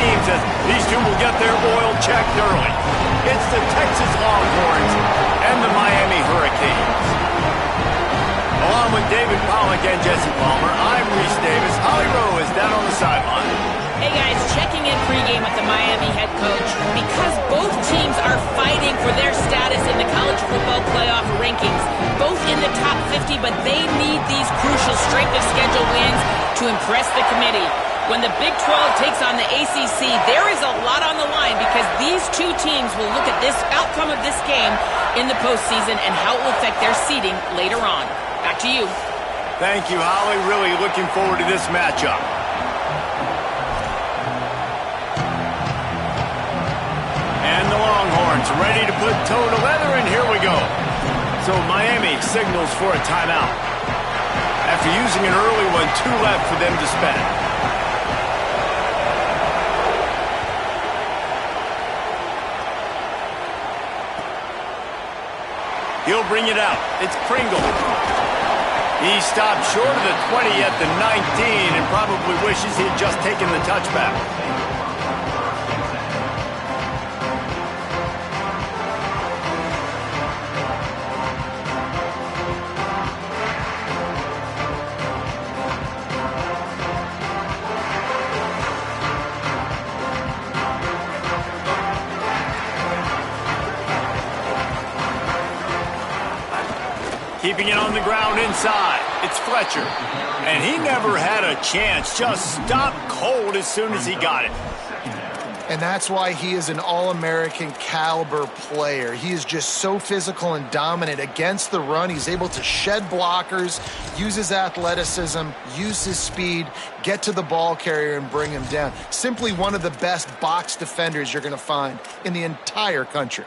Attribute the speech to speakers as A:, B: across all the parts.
A: teams as these two will get their oil checked early. It's the Texas Longhorns and the Miami Hurricanes. Along with David Pollack and Jesse Palmer, I'm Reese Davis. Holly Rowe is down on the sideline.
B: Hey guys, checking in pregame with the Miami head coach. Because both teams are fighting for their status in the college football playoff rankings, both in the top 50, but they need these crucial strength of schedule wins to impress the committee. When the Big 12 takes on the ACC, there is a lot on the line because these two teams will look at this outcome of this game in the postseason and how it will affect their seeding later on. Back to you.
A: Thank you, Holly. Really looking forward to this matchup. And the Longhorns ready to put toe to leather, and here we go. So Miami signals for a timeout. After using an early one, 2 left for them to spend. He'll bring it out. It's Pringle. He stopped short of the 20 at the 19 and probably wishes he had just taken the touchback. Keeping it on the ground inside. It's Fletcher. And he never had a chance. Just stopped cold as soon as he got it.
C: And that's why he is an All-American caliber player. He is just so physical and dominant against the run. He's able to shed blockers, use his athleticism, use his speed, get to the ball carrier and bring him down. Simply one of the best box defenders you're going to find in the entire country.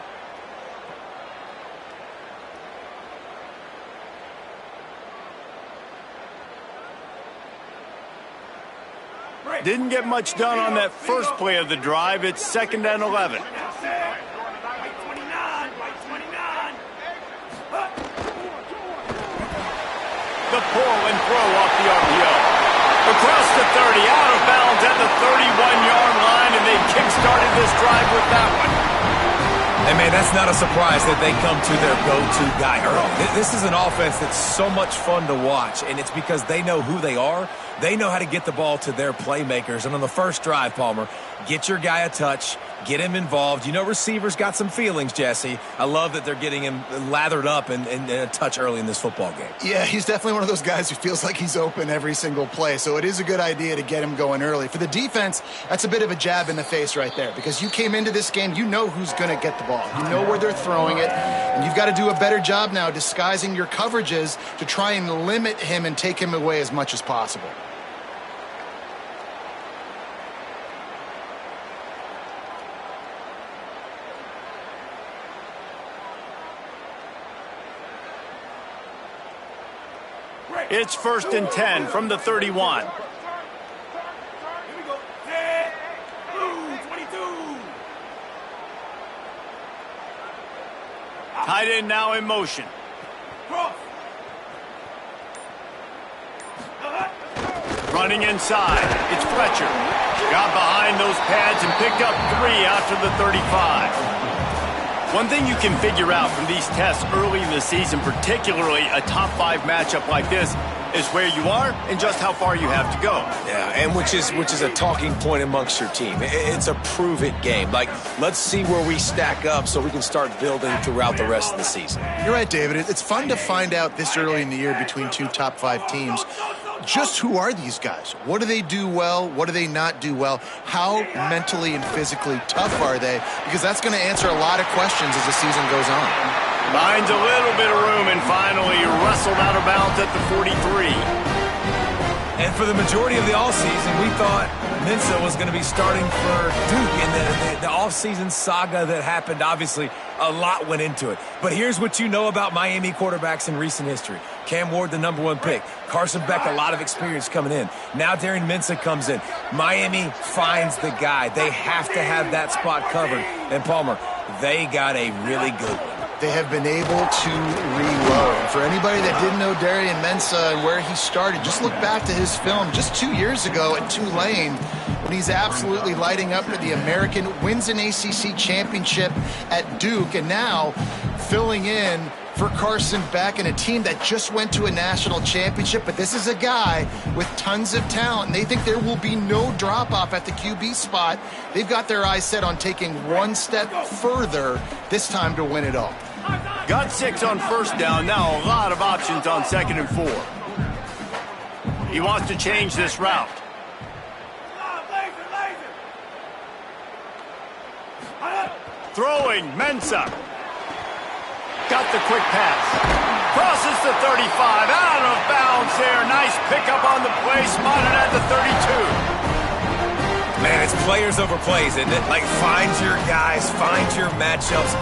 A: Didn't get much done on that first play of the drive. It's 2nd and 11. The pull and throw off the RPO. Across the 30, out of bounds at the 31-yard line, and they kick-started this drive with that one.
D: And, man, that's not a surprise that they come to their go-to guy early. This is an offense that's so much fun to watch, and it's because they know who they are. They know how to get the ball to their playmakers. And on the first drive, Palmer, get your guy a touch, get him involved. You know receivers got some feelings, Jesse. I love that they're getting him lathered up and a touch early in this football game.
C: Yeah, he's definitely one of those guys who feels like he's open every single play. So it is a good idea to get him going early. For the defense, that's a bit of a jab in the face right there because you came into this game, you know who's going to get the ball. You know where they're throwing it, and you've got to do a better job now disguising your coverages to try and limit him and take him away as much as possible.
A: It's 1st and 10 from the 31. Tight end now in motion. Running inside. It's Fletcher. Got behind those pads and picked up 3 after the 35. One thing you can figure out from these tests early in the season, particularly a top 5 matchup like this, is where you are and just how far you have to go.
D: Yeah, and which is a talking point amongst your team. It's a prove-it game. Like, let's see where we stack up so we can start building throughout the rest of the season.
C: You're right, David. It's fun to find out this early in the year between 2 top 5 teams. Just who are these guys? What do they do well? What do they not do well? How mentally and physically tough are they? Because that's going to answer a lot of questions as the season goes on.
A: Finds a little bit of room and finally wrestled out of bounds at the 43.
D: And for the majority of the offseason, we thought Mensah was going to be starting for Duke. And the offseason saga that happened, obviously, a lot went into it. But here's what you know about Miami quarterbacks in recent history. Cam Ward, the #1 pick. Carson Beck, a lot of experience coming in. Now Darren Mensah comes in. Miami finds the guy. They have to have that spot covered. And Palmer, they got a really good one.
C: They have been able to reload. For anybody that didn't know Darren Mensah and where he started, just look back to his film just 2 years ago at Tulane, when he's absolutely lighting up for the American, wins an ACC championship at Duke, and now filling in for Carson Beck and a team that just went to a national championship. But this is a guy with tons of talent, and they think there will be no drop-off at the QB spot. They've got their eyes set on taking one step further this time to win it all.
A: Got 6 on first down. Now a lot of options on 2nd and 4. He wants to change this route. Throwing, Mensah. Got the quick pass. Crosses the 35. Out of bounds there. Nice pickup on the play. Spotted at the 32.
D: Man, it's players over plays, isn't it? Like, find your guys, find your matchups.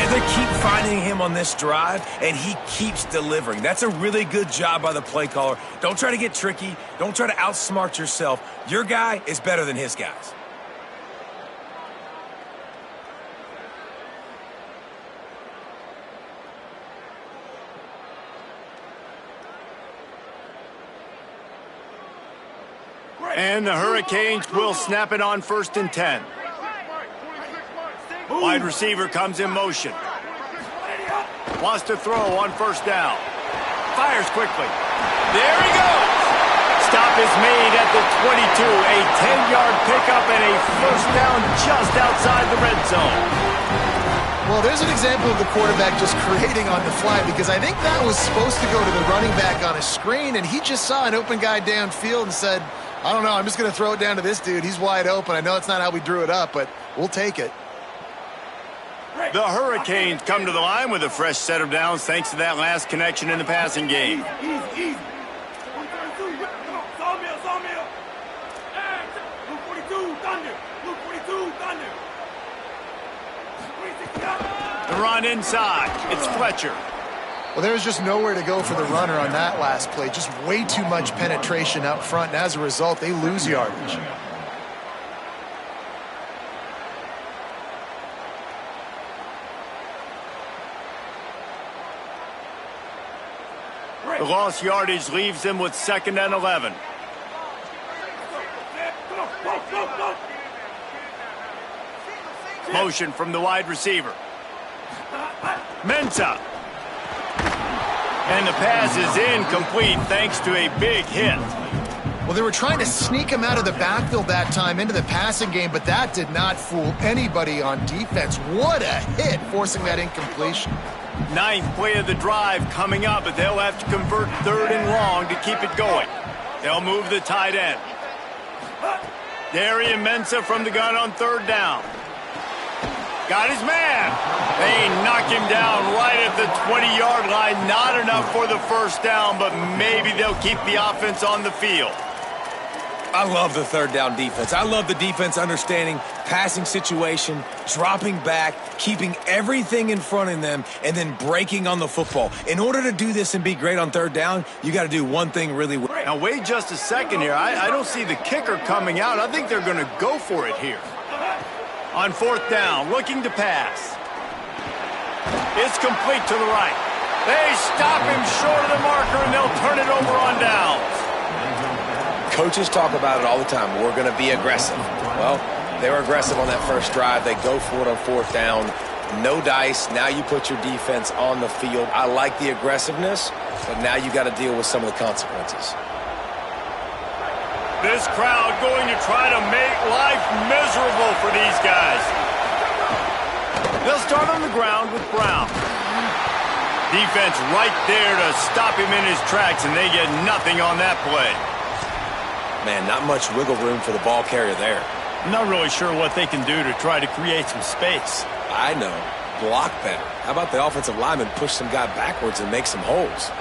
D: They keep finding him on this drive, and he keeps delivering. That's a really good job by the play caller. Don't try to get tricky. Don't try to outsmart yourself. Your guy is better than his guys.
A: And the Hurricanes will snap it on 1st and 10. Wide receiver comes in motion. Wants to throw on 1st down. Fires quickly. There he goes. Stop is made at the 22. A 10-yard pickup and a 1st down just outside the red zone.
C: Well, there's an example of the quarterback just creating on the fly, because I think that was supposed to go to the running back on a screen, and he just saw an open guy downfield and said, I don't know, I'm just going to throw it down to this dude. He's wide open. I know it's not how we drew it up, but we'll take it.
A: The Hurricanes come to the line with a fresh set of downs thanks to that last connection in the passing game. The run inside. It's Fletcher.
C: Well, there was just nowhere to go for the runner on that last play. Just way too much penetration up front, and as a result, they lose yardage.
A: The lost yardage leaves them with 2nd and 11. Motion from the wide receiver. Mensah. And the pass is incomplete thanks to a big hit.
C: Well, they were trying to sneak him out of the backfield that time into the passing game, but that did not fool anybody on defense. What a hit, forcing that incompletion.
A: 9th play of the drive coming up, but they'll have to convert 3rd and long to keep it going. They'll move the tight end. Darian Mensah from the gun on 3rd down. Got his man. They knock him down right at the 20-yard line. Not enough for the 1st down, but maybe they'll keep the offense on the field.
D: I love the 3rd down defense. I love the defense understanding passing situation, dropping back, keeping everything in front of them, and then breaking on the football. In order to do this and be great on 3rd down, you got to do one thing really well.
A: Now, wait just a second here. I don't see the kicker coming out. I think they're going to go for it here. On 4th down, looking to pass. It's complete to the right. They stop him short of the marker, and they'll turn it over on downs.
D: Coaches talk about it all the time. We're going to be aggressive. Well, they were aggressive on that first drive. They go for it on 4th down. No dice. Now you put your defense on the field. I like the aggressiveness, but now you got to deal with some of the consequences.
A: This crowd going to try to make life miserable for these guys. They'll start on the ground with Brown. Defense right there to stop him in his tracks, and they get nothing on that play.
D: Man, not much wiggle room for the ball carrier there.
A: I'm not really sure what they can do to try to create some space.
D: I know. Block better. How about the offensive lineman push some guy backwards and make some holes?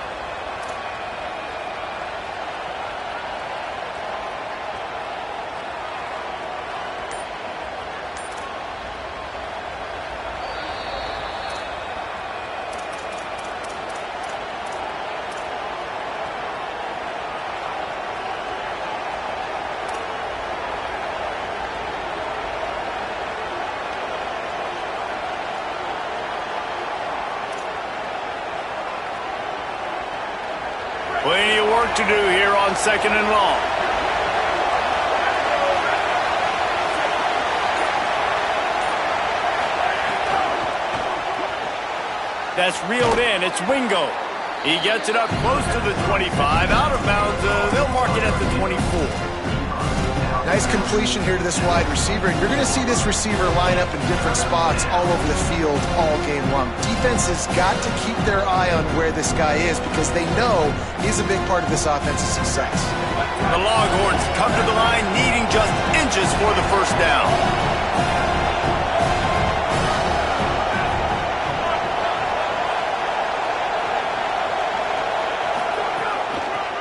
A: Plenty of work to do here on 2nd and long. That's reeled in. It's Wingo. He gets it up close to the 25. Out of bounds. They'll mark it at the 24.
C: Nice completion here to this wide receiver, and you're going to see this receiver line up in different spots all over the field all game long. Defense has got to keep their eye on where this guy is because they know he's a big part of this offense's success.
A: The Longhorns come to the line needing just inches for the first down.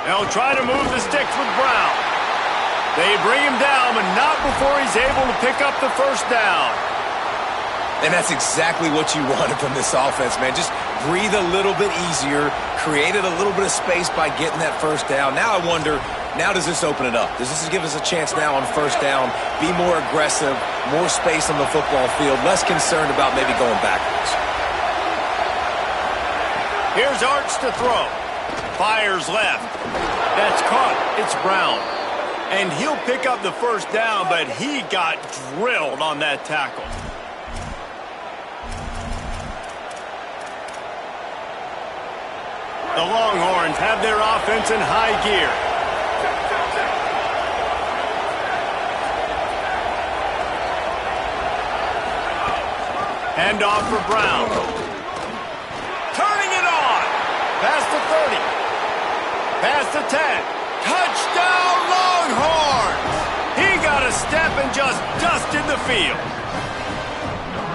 A: They'll try to move the sticks with Brown. They bring him down, but not before he's able to pick up the first down.
D: And that's exactly what you wanted from this offense, man. Just breathe a little bit easier, created a little bit of space by getting that first down. Now I wonder, now does this open it up? Does this give us a chance now on first down, be more aggressive, more space on the football field, less concerned about maybe going backwards?
A: Here's Arch to throw. Fires left. That's caught. It's Brown. And he'll pick up the first down, but he got drilled on that tackle. The Longhorns have their offense in high gear. Hand off for Brown. Turning it on. Past the 30. Past the 10. Touchdown, Longhorns! He got a step and just dusted the field.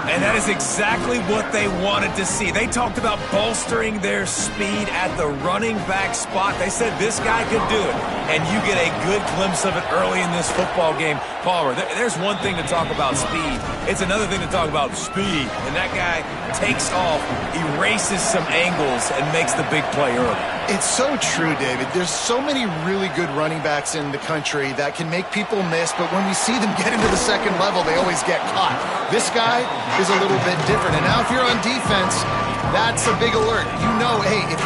D: And that is exactly what they wanted to see. They talked about bolstering their speed at the running back spot. They said this guy could do it. And you get a good glimpse of it early in this football game. Palmer, there's one thing to talk about speed. It's another thing to talk about speed. And that guy takes off, erases some angles, and makes the big play early.
C: It's so true, David. There's so many really good running backs in the country that can make people miss, but when we see them get into the second level, they always get caught. This guy is a little bit different. And now if you're on defense, that's a big alert. You know, hey, if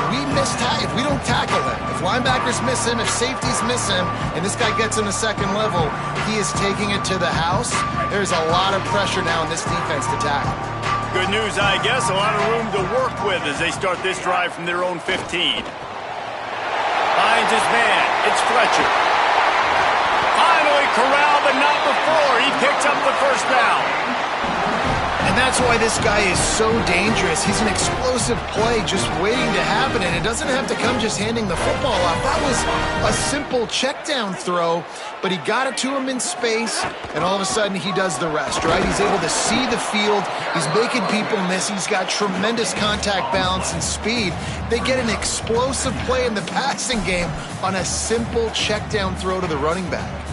C: we don't tackle him, if linebackers miss him, if safeties miss him, and this guy gets in the second level, he is taking it to the house. There's a lot of pressure now in this defense to tackle.
A: Good news, I guess. A lot of room to work with as they start this drive from their own 15. Finds his man. It's Fletcher. Finally corralled, but not before. He picks up the first down.
C: And that's why this guy is so dangerous. He's an explosive play just waiting to happen, and it doesn't have to come just handing the football off. That was a simple check down throw, but he got it to him in space, and all of a sudden he does the rest, right? He's able to see the field. He's making people miss. He's got tremendous contact balance and speed. They get an explosive play in the passing game on a simple check down throw to the running back.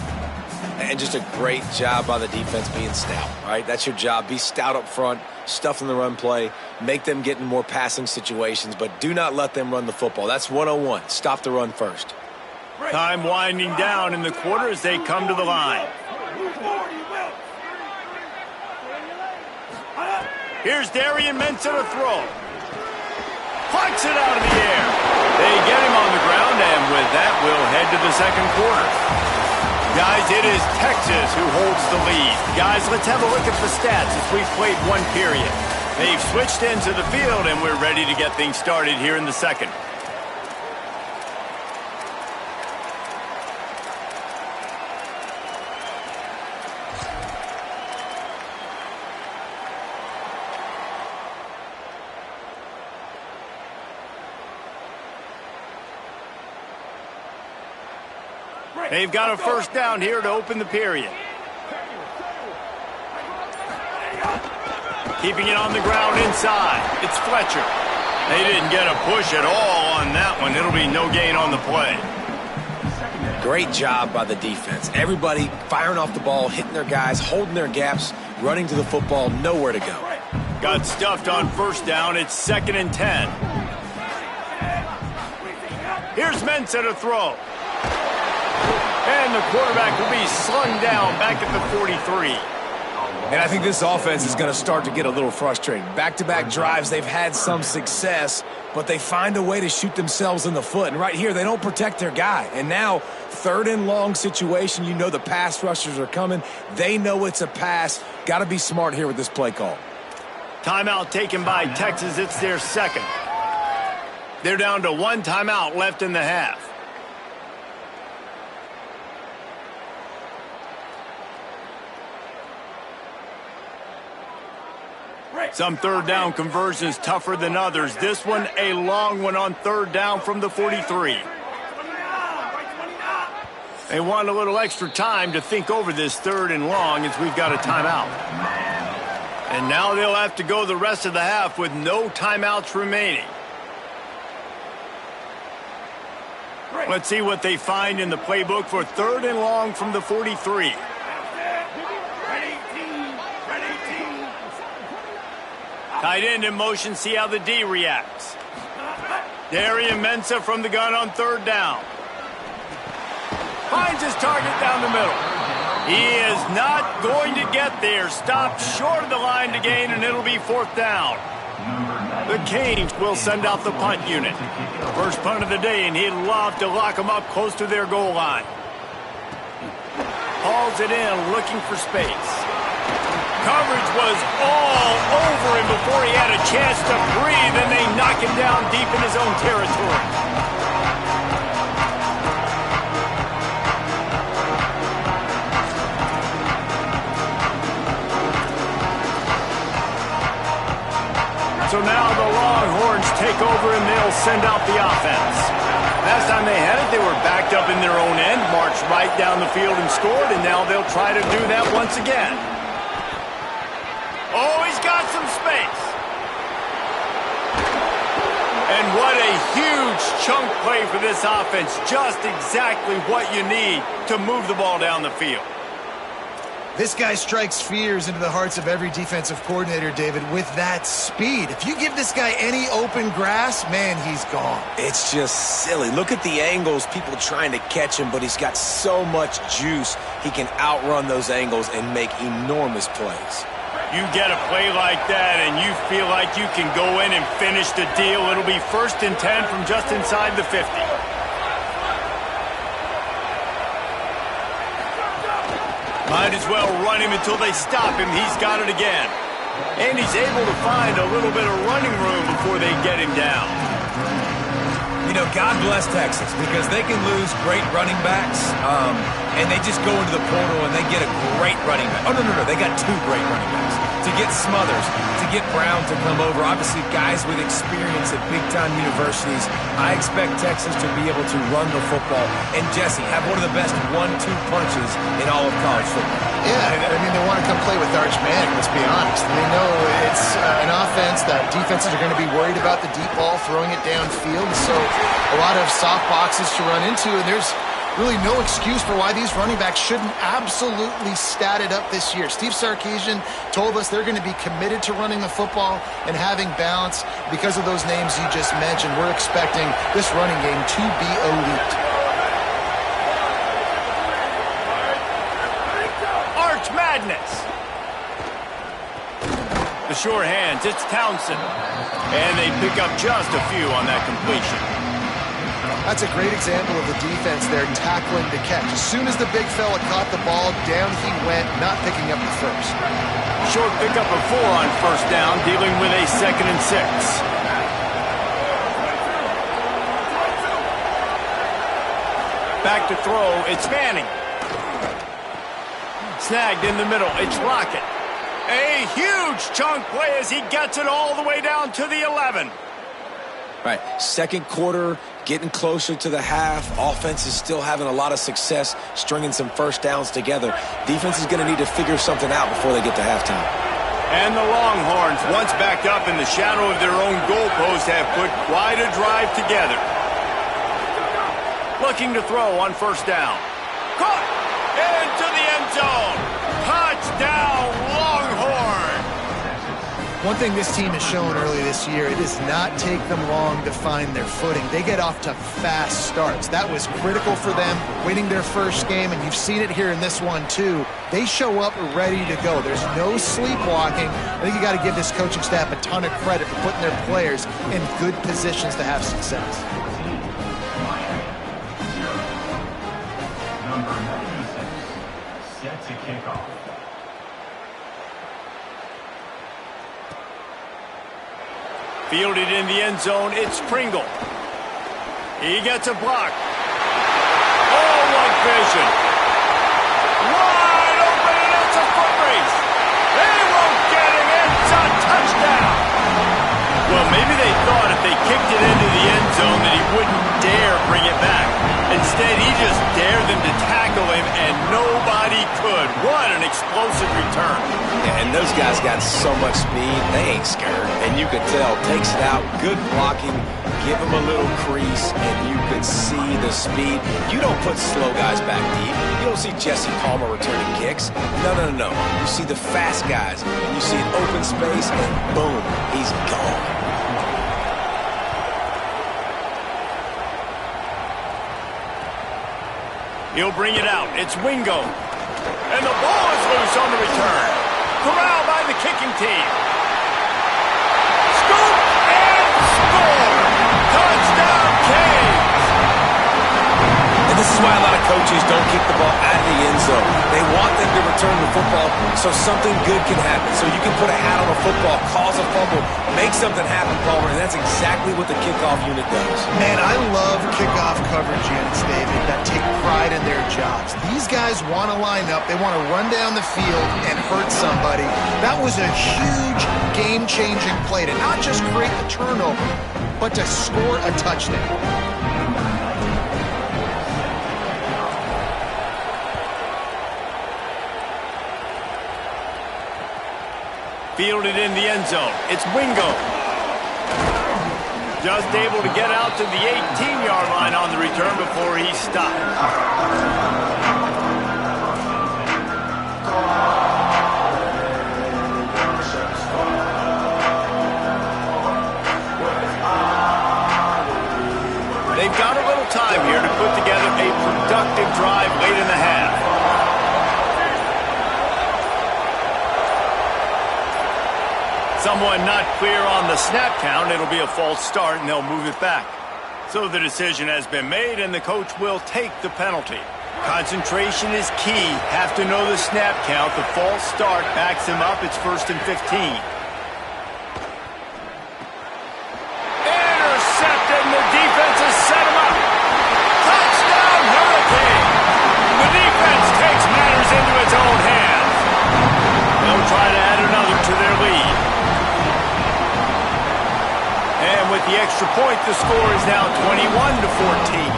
D: And just a great job by the defense being stout, right? That's your job. Be stout up front, stuff in the run play, make them get in more passing situations, but do not let them run the football. That's 101. Stop the run first.
A: Time winding down in the quarter as they come to the line. Here's Darian Mensah to throw. Plucks it out of the air. They get him on the ground, and with that, we'll head to the second quarter. Guys, it is Texas who holds the lead. Guys, let's have a look at the stats as we've played one period. They've switched into the field, and we're ready to get things started here in the second. They've got a first down here to open the period. Keeping it on the ground inside. It's Fletcher. They didn't get a push at all on that one. It'll be no gain on the play.
D: Great job by the defense. Everybody firing off the ball, hitting their guys, holding their gaps, running to the football, nowhere to go.
A: Got stuffed on first down. It's 2nd and 10. Here's Mensah to throw. And the quarterback will be slung down back at the 43.
D: And I think this offense is going to start to get a little frustrated. Back-to-back drives, they've had some success, but they find a way to shoot themselves in the foot. And right here, they don't protect their guy. And now, 3rd and long situation, you know the pass rushers are coming. They know it's a pass. Got to be smart here with this play call.
A: Timeout taken by Texas. It's their second. They're down to one timeout left in the half. Some third down conversions tougher than others. This one, a long one on third down from the 43. They want a little extra time to think over this third and long as we've got a timeout. And now they'll have to go the rest of the half with no timeouts remaining. Let's see what they find in the playbook for third and long from the 43. Tight end in motion, see how the D reacts. Darian Mensah from the gun on third down. Finds his target down the middle. He is not going to get there. Stopped short of the line to gain, and it'll be fourth down. The Canes will send out the punt unit. First punt of the day, and he'd love to lock them up close to their goal line. Hauls it in, looking for space. Coverage was all over him before he had a chance to breathe, and they knock him down deep in his own territory. So now the Longhorns take over, and they'll send out the offense. Last time they had it, they were backed up in their own end, marched right down the field and scored, and now they'll try to do that once again. Oh, he's got some space. And what a huge chunk play for this offense. Just exactly what you need to move the ball down the field.
C: This guy strikes fears into the hearts of every defensive coordinator, David, with that speed. If you give this guy any open grass, man, he's gone.
D: It's just silly. Look at the angles, people trying to catch him, but he's got so much juice. He can outrun those angles and make enormous plays.
A: You get a play like that and you feel like you can go in and finish the deal. It'll be 1st and 10 from just inside the 50. Might as well run him until they stop him. He's got it again. And he's able to find a little bit of running room before they get him down.
D: You know, God bless Texas, because they can lose great running backs, and they just go into the portal and they get a great running back. Oh, no, they got two great running backs. To get Smothers, to get Brown to come over, obviously guys with experience at big-time universities. I expect Texas to be able to run the football and, Jesse, have one of the best 1-2 punches in all of college football.
C: Yeah, I mean, they want to come play with Arch Manning, let's be honest. They know it's an offense that defenses are going to be worried about the deep ball, throwing it downfield. So a lot of soft boxes to run into, and there's really no excuse for why these running backs shouldn't absolutely stat it up this year. Steve Sarkisian told us they're going to be committed to running the football and having balance. Because of those names you just mentioned, we're expecting this running game to be elite.
A: Arch Madness. The sure hands, it's Townsend. And they pick up just a few on that completion.
C: That's a great example of the defense there tackling to catch. As soon as the big fella caught the ball, down he went, not picking up the first.
A: Short pickup of 4 on first down, dealing with a 2nd and 6. Back to throw, it's Manning. Snagged in the middle, it's Lockett. A huge chunk play as he gets it all the way down to the 11.
D: Right, second quarter, getting closer to the half. Offense is still having a lot of success stringing some first downs together. Defense is going to need to figure something out before they get to halftime.
A: And the Longhorns, once backed up in the shadow of their own goalpost, have put quite a drive together. Looking to throw on first down. Caught into the end zone. Touchdown, Longhorn.
C: One thing this team has shown early this year, it does not take them long to find their footing. They get off to fast starts. That was critical for them, winning their first game, and you've seen it here in this one too. They show up ready to go. There's no sleepwalking. I think you got to give this coaching staff a ton of credit for putting their players in good positions to have success.
E: Number 96, set to kick off.
A: Fielded in the end zone, it's Pringle. He gets a block. Oh, what vision. Wide open, and it's a foot race. They won't get him. It's a touchdown. Well, maybe they thought if they kicked it into the end zone that he wouldn't dare bring it back. Instead, he just dared them to tackle him, and nobody could. What an explosive return.
D: Yeah, and those guys got so much speed, they ain't scared. And you could tell, takes it out, good blocking, give him a little crease, and you could see the speed. You don't put slow guys back deep. You don't see Jesse Palmer returning kicks. No. You see the fast guys, and you see an open space, and boom, he's gone.
A: He'll bring it out. It's Wingo. And the ball is loose on the return. Corralled by the kicking team. Scoop and score. Touchdown, Canes.
D: And this is why a lot of coaches don't kick the ball out of the end zone. They want them to return the football so something good can happen. So you can put a hat on a football, cause a fumble, make something happen, Palmer, and that's exactly what the kickoff unit does.
C: Man, I love kickoff coverage units, David, that take pride in their jobs. These guys want to line up. They want to run down the field and hurt somebody. That was a huge game-changing play to not just create the turnover, but to score a touchdown.
A: Fielded in the end zone. It's Wingo. Just able to get out to the 18-yard line on the return before he stopped. They've got a little time here to put together a productive drive late in the half. Someone not clear on the snap count. It'll be a false start, and they'll move it back. So the decision has been made, and the coach will take the penalty. Concentration is key. Have to know the snap count. The false start backs him up. It's 1st and 15. Intercepted, and the defense has set him up. Touchdown, Hurricane! The defense takes matters into its own hands. They'll try to add another to their lead. And with the extra point, the score is now 21-14.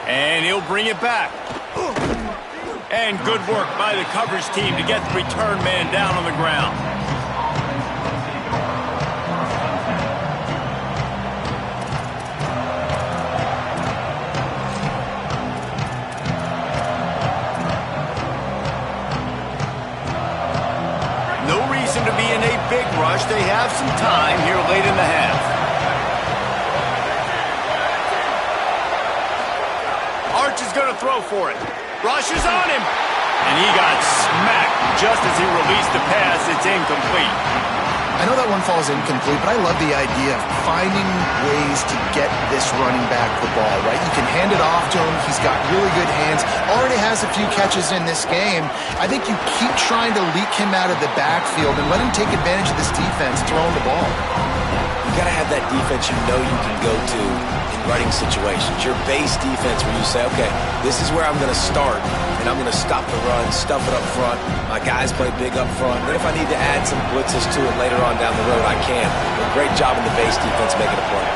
A: And he'll bring it back. And good work by the coverage team to get the return man down on the ground. To be in a big rush. They have some time here late in the half. Arch is going to throw for it. Rush is on him. And he got smacked just as he released the pass. It's incomplete.
C: I know that one falls incomplete, but I love the idea of finding ways to get this running back the ball, right? You can hand it off to him. He's got really good hands. Already has a few catches in this game. I think you keep trying to leak him out of the backfield and let him take advantage of this defense throwing the ball.
D: You got to have that defense you know you can go to in running situations. Your base defense where you say, okay, this is where I'm going to start, and I'm going to stop the run, stuff it up front. My guys play big up front. Then if I need to add some blitzes to it later on down the road, I can. But great job in the base defense making a play.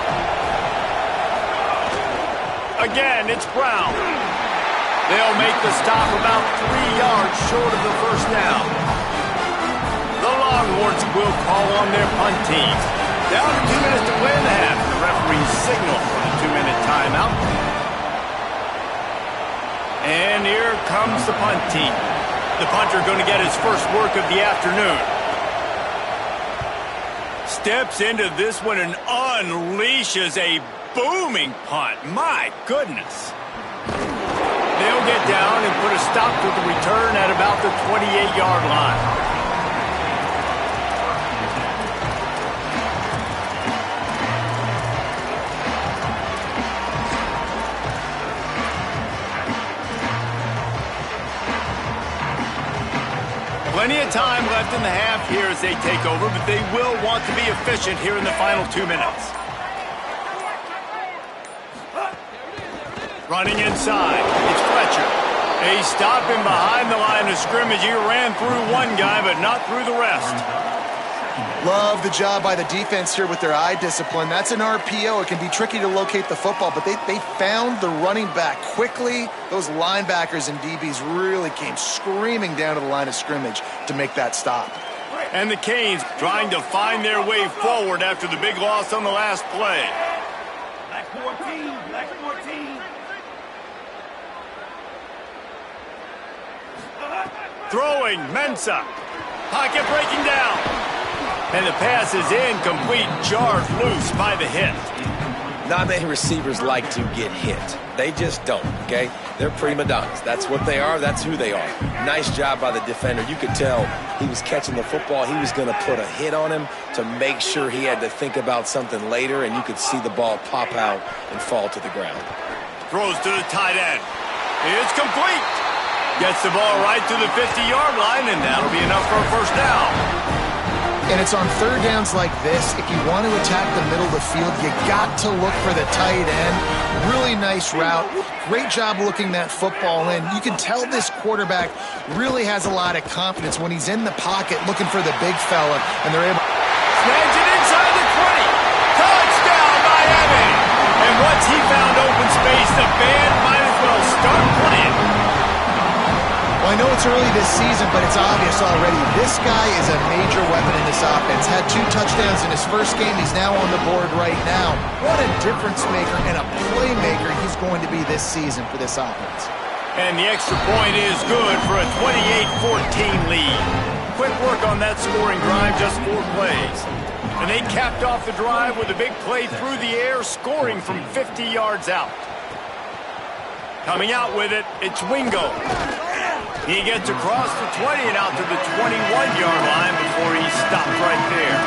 A: Again, it's Brown. They'll make the stop about 3 yards short of the first down. The Longhorns will call on their punt team. Down to 2 minutes to play in the half. The referee signal for the 2-minute timeout. And here comes the punt team. The punter going to get his first work of the afternoon. Steps into this one and unleashes a booming punt. My goodness. They'll get down and put a stop to the return at about the 28-yard line. Plenty of time left in the half here as they take over, but they will want to be efficient here in the final 2 minutes. Running inside, it's Fletcher. A stop him behind the line of scrimmage. He ran through one guy, but not through the rest.
C: Love the job by the defense here with their eye discipline. That's an RPO. It can be tricky to locate the football, but they found the running back quickly. Those linebackers and DBs really came screaming down to the line of scrimmage to make that stop.
A: And the Canes trying to find their way forward after the big loss on the last play.
E: Black 14, Black 14.
A: Throwing, Mensah. Pocket breaking down. And the pass is incomplete, jarred loose by the hit.
F: Not many receivers like to get hit. They just don't, okay? They're prima donnas. That's what they are. That's who they are. Nice job by the defender. You could tell he was catching the football. He was going to put a hit on him to make sure he had to think about something later, and you could see the ball pop out and fall to the ground.
A: Throws to the tight end. It's complete. Gets the ball right to the 50-yard line, and that'll be enough for a first down.
C: And it's on third downs like this. If you want to attack the middle of the field, you got to look for the tight end. Really nice route. Great job looking that football in. You can tell this quarterback really has a lot of confidence when he's in the pocket looking for the big fella, and they're able.
A: Snags it inside the 20. Touchdown, Miami. And once he found open space, the band might as well start playing.
C: Well, I know it's early this season, but it's obvious already. This guy is a major weapon in this offense. Had 2 touchdowns in his first game. He's now on the board right now. What a difference maker and a playmaker he's going to be this season for this offense.
A: And the extra point is good for a 28-14 lead. Quick work on that scoring drive, just 4 plays. And they capped off the drive with a big play through the air, scoring from 50 yards out. Coming out with it, it's Wingo. He gets across the 20 and out to the 21-yard line before he stopped right there.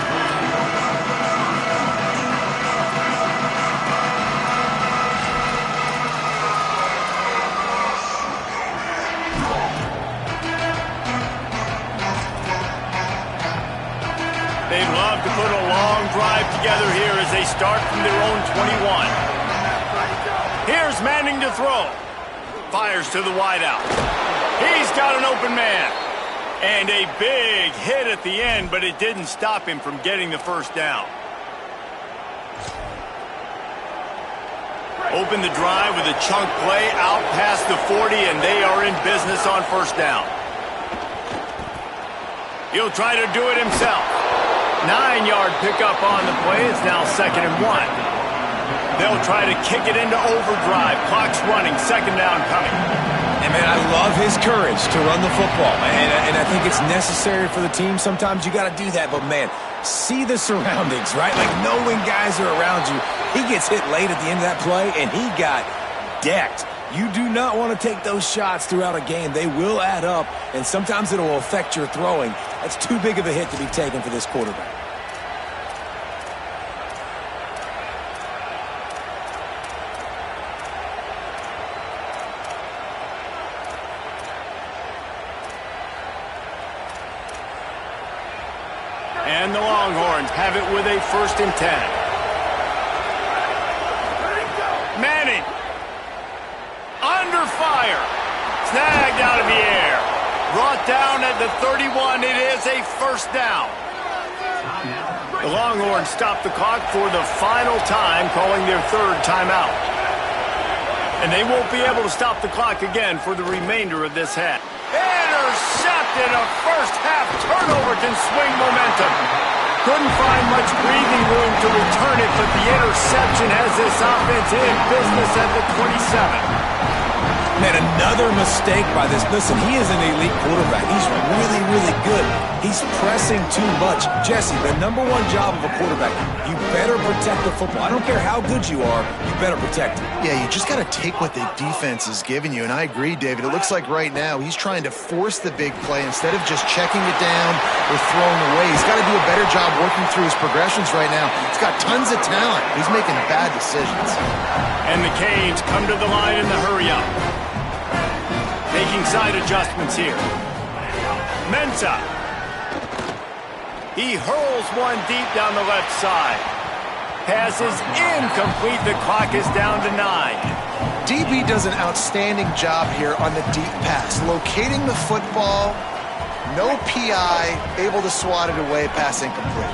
A: They'd love to put a long drive together here as they start from their own 21. Here's Manning to throw. Fires to the wideout. He's got an open man. And a big hit at the end, but it didn't stop him from getting the first down. Open the drive with a chunk play out past the 40, and they are in business on first down. He'll try to do it himself. 9-yard pickup on the play. It's now 2nd and 1. They'll try to kick it into overdrive. Clock's running. 2nd down coming.
D: And, man, I love his courage to run the football. And I think it's necessary for the team. Sometimes you got to do that. But, man, see the surroundings, right? Like, know when guys are around you. He gets hit late at the end of that play, and he got decked. You do not want to take those shots throughout a game. They will add up, and sometimes it will affect your throwing. That's too big of a hit to be taken for this quarterback.
A: And the Longhorns have it with a 1st and 10. Manning. Under fire. Snagged out of the air. Brought down at the 31. It is a 1st down. The Longhorns stop the clock for the final time, calling their 3rd timeout. And they won't be able to stop the clock again for the remainder of this half. Intercepted. A first-half turnover can swing momentum. Couldn't find much breathing room to return it, but the interception has this offense in business at the 27.
D: Man, another mistake by this. Listen, he is an elite quarterback. He's really, really good. He's pressing too much. Jesse, the #1 job of a quarterback, you better protect the football. I don't care how good you are, you better protect it.
C: Yeah, you just got to take what the defense is giving you. And I agree, David. It looks like right now he's trying to force the big play instead of just checking it down or throwing away. He's got to do a better job working through his progressions right now. He's got tons of talent. He's making bad decisions.
A: And the Canes come to the line in the hurry-up. Making side adjustments here. Mensah. He hurls one deep down the left side. Pass is incomplete. The clock is down to 9.
C: DB does an outstanding job here on the deep pass, locating the football, no PI, able to swat it away, pass incomplete.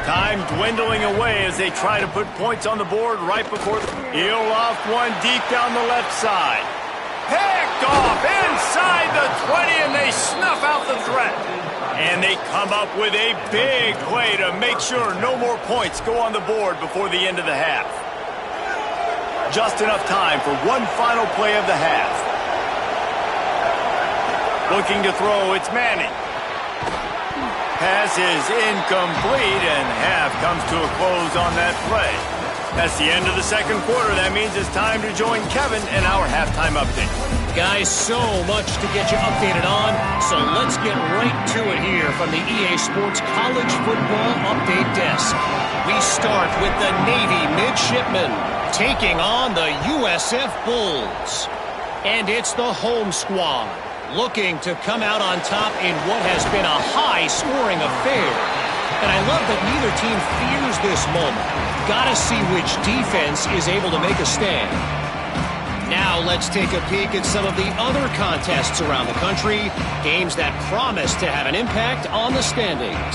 A: Time dwindling away as they try to put points on the board right before he'll off one deep down the left side. Picked off inside the 20, and they snuff out the threat. And they come up with a big play to make sure no more points go on the board before the end of the half. Just enough time for one final play of the half. Looking to throw, it's Manning. Pass is incomplete, and half comes to a close on that play. That's the end of the second quarter. That means it's time to join Kevin in our halftime update.
G: Guys, so much to get you updated on, so let's get right to it here from the EA Sports College Football Update Desk. We start with the Navy Midshipmen taking on the USF Bulls. And it's the home squad looking to come out on top in what has been a high-scoring affair. And I love that neither team fears this moment. Gotta see which defense is able to make a stand. Now let's take a peek at some of the other contests around the country, games that promise to have an impact on the standings.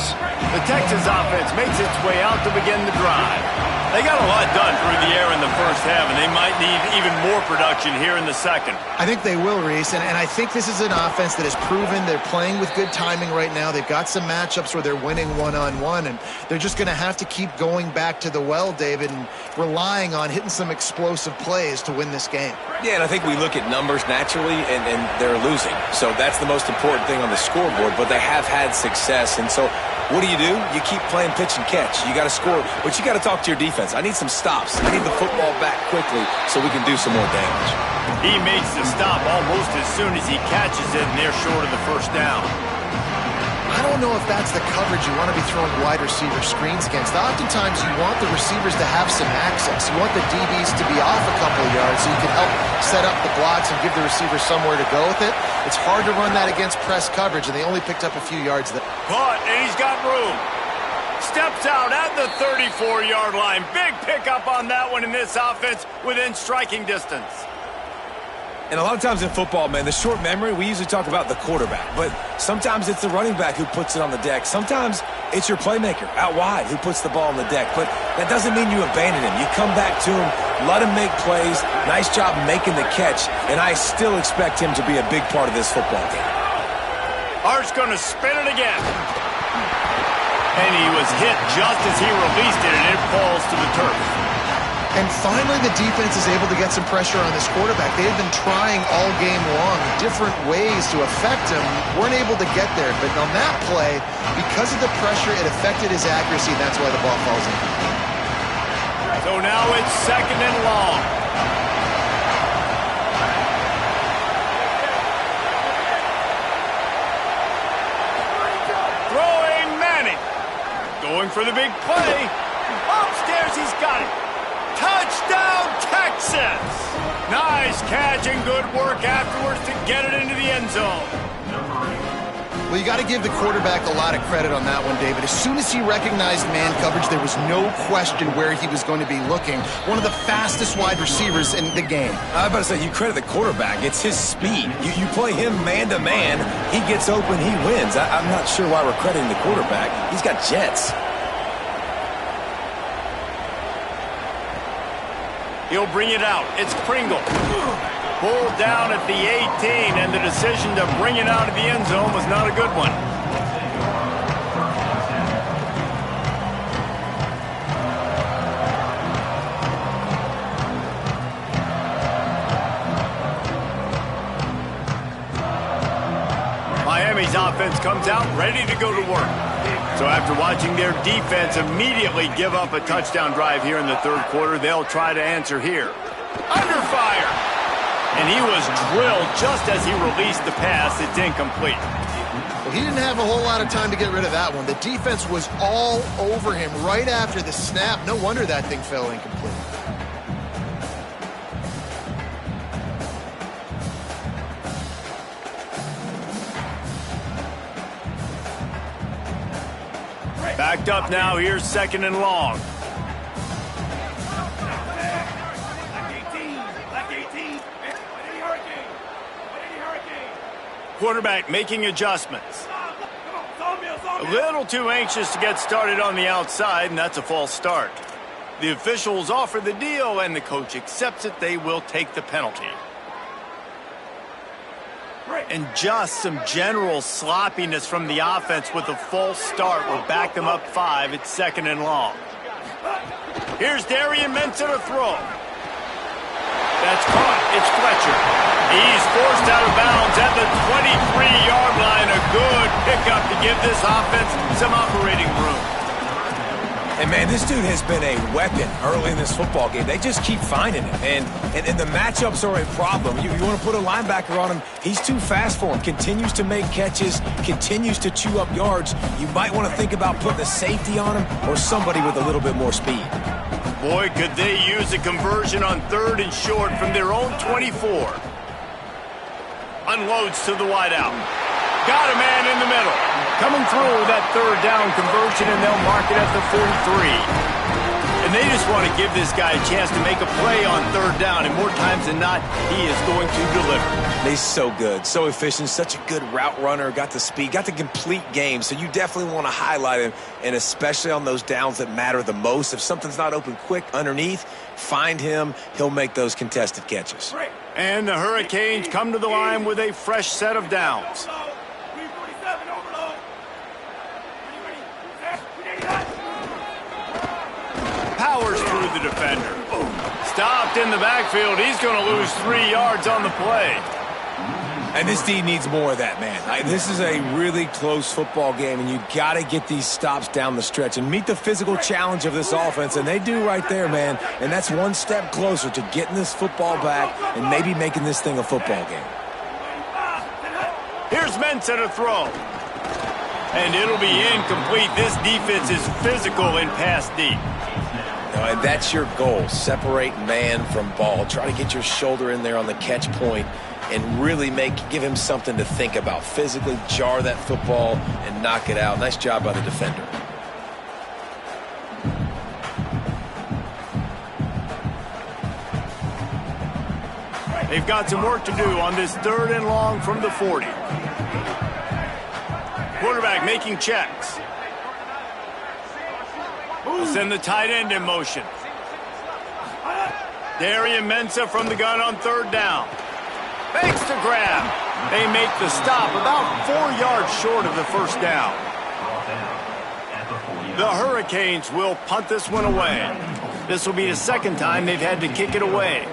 A: The Texas offense makes its way out to begin the drive. They got a lot done through the air in the first half, and they might need even more production here in the second.
C: I think they will, Reese, and I think this is an offense that has proven they're playing with good timing right now. They've got some matchups where they're winning one-on-one, and they're just going to have to keep going back to the well, David, and relying on hitting some explosive plays to win this game.
F: Yeah, and I think we look at numbers naturally, and they're losing. So that's the most important thing on the scoreboard, but they have had success, and so what do? You keep playing pitch and catch. You got to score, but you got to talk to your defense. I need some stops. I need the football back quickly so we can do some more damage.
A: He makes the stop almost as soon as he catches it, and they're short of the first down.
C: I don't know if that's the coverage you want to be throwing wide receiver screens against. Oftentimes, you want the receivers to have some access. You want the DBs to be off a couple of yards so you can help set up the blocks and give the receiver somewhere to go with it. It's hard to run that against press coverage, and they only picked up a few yards there.
A: Caught, and he's got room. Steps out at the 34-yard line. Big pickup on that one in this offense within striking distance.
D: And a lot of times in football, man, the short memory, we usually talk about the quarterback. But sometimes it's the running back who puts it on the deck. Sometimes it's your playmaker out wide who puts the ball on the deck. But that doesn't mean you abandon him. You come back to him, let him make plays. Nice job making the catch. And I still expect him to be a big part of this football game.
A: Art's going to spin it again. And he was hit just as he released it, and it falls to the turf.
C: And finally, the defense is able to get some pressure on this quarterback. They had been trying all game long different ways to affect him. Weren't able to get there. But on that play, because of the pressure, it affected his accuracy, and that's why the ball falls in.
A: So now it's second and long. Throwing Manning. Going for the big play. Upstairs, he's got it. Touchdown, Texas! Nice catch and good work afterwards to get it into the end zone.
C: Well, you got to give the quarterback a lot of credit on that one, David. As soon as he recognized man coverage, there was no question where he was going to be looking. One of the fastest wide receivers in the game.
D: I was about to say, you credit the quarterback. It's his speed. You play him man-to-man, he gets open, he wins. I'm not sure why we're crediting the quarterback. He's got jets.
A: He'll bring it out. It's Pringle. Pulled down at the 18, and the decision to bring it out of the end zone was not a good one. Miami's offense comes out ready to go to work. So after watching their defense immediately give up a touchdown drive here in the third quarter, they'll try to answer here. Under fire! And he was drilled just as he released the pass. It's incomplete.
C: Well, he didn't have a whole lot of time to get rid of that one. The defense was all over him right after the snap. No wonder that thing fell incomplete.
A: Backed up now, here's 2nd and long. Quarterback making adjustments. A little too anxious to get started on the outside, and that's a false start. The officials offer the deal, and the coach accepts it. They will take the penalty. And just some general sloppiness from the offense with a false start will back them up 5. It's 2nd and long. Here's Darian Mensah to throw. That's caught. It's Fletcher. He's forced out of bounds at the 23-yard line. A good pickup to give this offense some operating room.
D: And, man, this dude has been a weapon early in this football game. They just keep finding him. And the matchups are a problem. You want to put a linebacker on him, he's too fast for him. Continues to make catches, continues to chew up yards. You might want to think about putting a safety on him or somebody with a little bit more speed.
A: Boy, could they use a conversion on 3rd and short from their own 24. Unloads to the wideout. Got a man in the middle. Coming through with that 3rd down conversion, and they'll mark it at the 43. And they just want to give this guy a chance to make a play on 3rd down, and more times than not, he is going to deliver.
F: He's so good, so efficient, such a good route runner, got the speed, got the complete game, so you definitely want to highlight him, and especially on those downs that matter the most. If something's not open quick underneath, find him. He'll make those contested catches.
A: And the Hurricanes come to the line with a fresh set of downs. Powers through the defender. Stopped in the backfield. He's going to lose 3 yards on the play.
D: And this D needs more of that, man. This is a really close football game, and you got to get these stops down the stretch and meet the physical challenge of this offense, and they do right there, man. And that's one step closer to getting this football back and maybe making this thing a football game.
A: Here's Mensah to throw. And it'll be incomplete. This defense is physical in pass deep.
F: And that's your goal. Separate man from ball. Try to get your shoulder in there on the catch point and really give him something to think about. Physically jar that football and knock it out. Nice job by the defender.
A: They've got some work to do on this 3rd and long from the 40. Quarterback making checks. We'll send the tight end in motion. Darian Mensah from the gun on 3rd down. Fakes the grab. They make the stop about 4 yards short of the 1st down. The Hurricanes will punt this one away. This will be the 2nd time they've had to kick it away.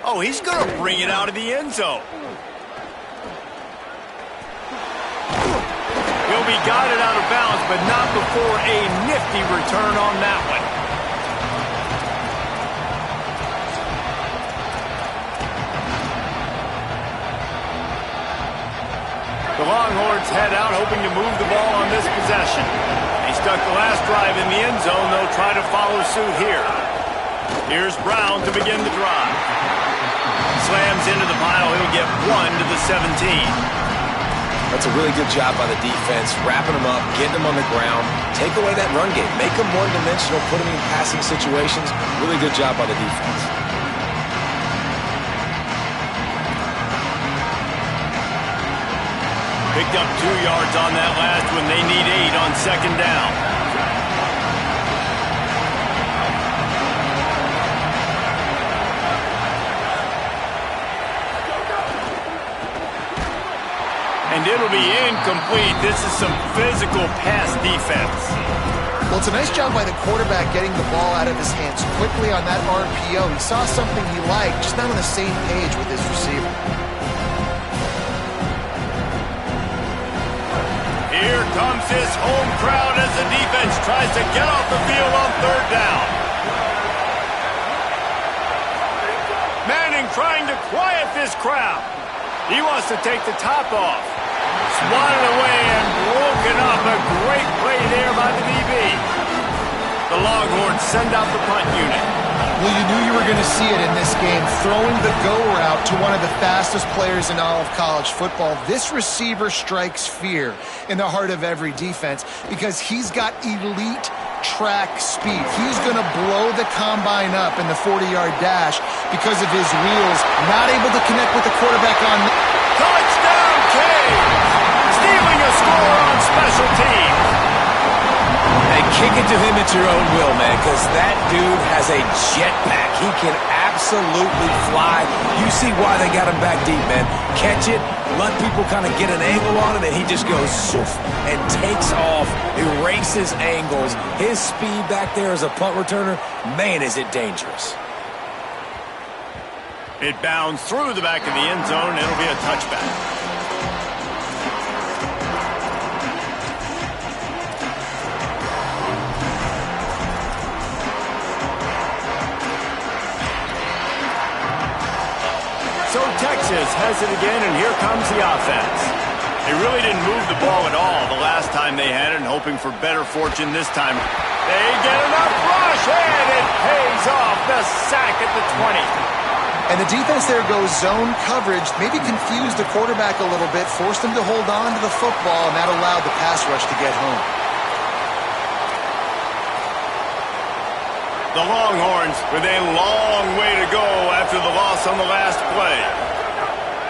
A: Oh, he's going to bring it out of the end zone. He'll be guided out of bounds, but not before a nifty return on that one. The Longhorns head out, hoping to move the ball on this possession. They stuck the last drive in the end zone. They'll try to follow suit here. Here's Brown to begin the drive. Slams into the pile. He'll get 1 to the 17.
F: That's a really good job by the defense, wrapping them up, getting them on the ground, take away that run game, make them one-dimensional, put them in passing situations. Really good job by the defense.
A: Picked up 2 yards on that last one. They need 8 on 2nd down. And it'll be incomplete. This is some physical pass defense.
C: Well, it's a nice job by the quarterback getting the ball out of his hands quickly on that RPO. He saw something he liked, just not on the same page with his receiver.
A: Here comes his home crowd as the defense tries to get off the field on 3rd down. Manning trying to quiet this crowd. He wants to take the top off. Swatted away and broken up. A great play there by the DB. The Longhorns send out the punt unit.
C: Well, you knew you were going to see it in this game, throwing the go route to one of the fastest players in all of college football. This receiver strikes fear in the heart of every defense because he's got elite track speed. He's going to blow the combine up in the 40-yard dash because of his wheels, not able to connect with the quarterback on...
A: Touchdown, Cade! Stealing a score on special teams.
D: And kick it to him at your own will, man, because that dude has a jetpack. He can absolutely fly. You see why they got him back deep, man. Catch it, let people kind of get an angle on it, and he just goes zoof and takes off, erases angles. His speed back there as a punt returner, man, is it dangerous.
A: It bounds through the back of the end zone. It'll be a touchback. So Texas has it again, and here comes the offense. They really didn't move the ball at all the last time they had it, and hoping for better fortune this time. They get enough rush, and it pays off. The sack at the 20.
C: And the defense there goes zone coverage, maybe confused the quarterback a little bit, forced him to hold on to the football, and that allowed the pass rush to get home.
A: The Longhorns with a long way to go after the loss on the last play.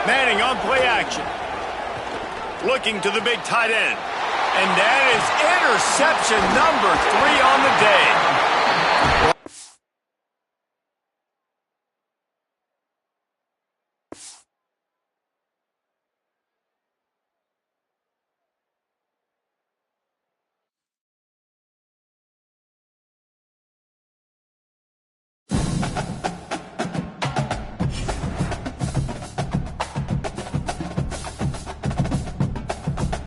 A: Manning on play action. Looking to the big tight end. And that is interception number 3 on the day.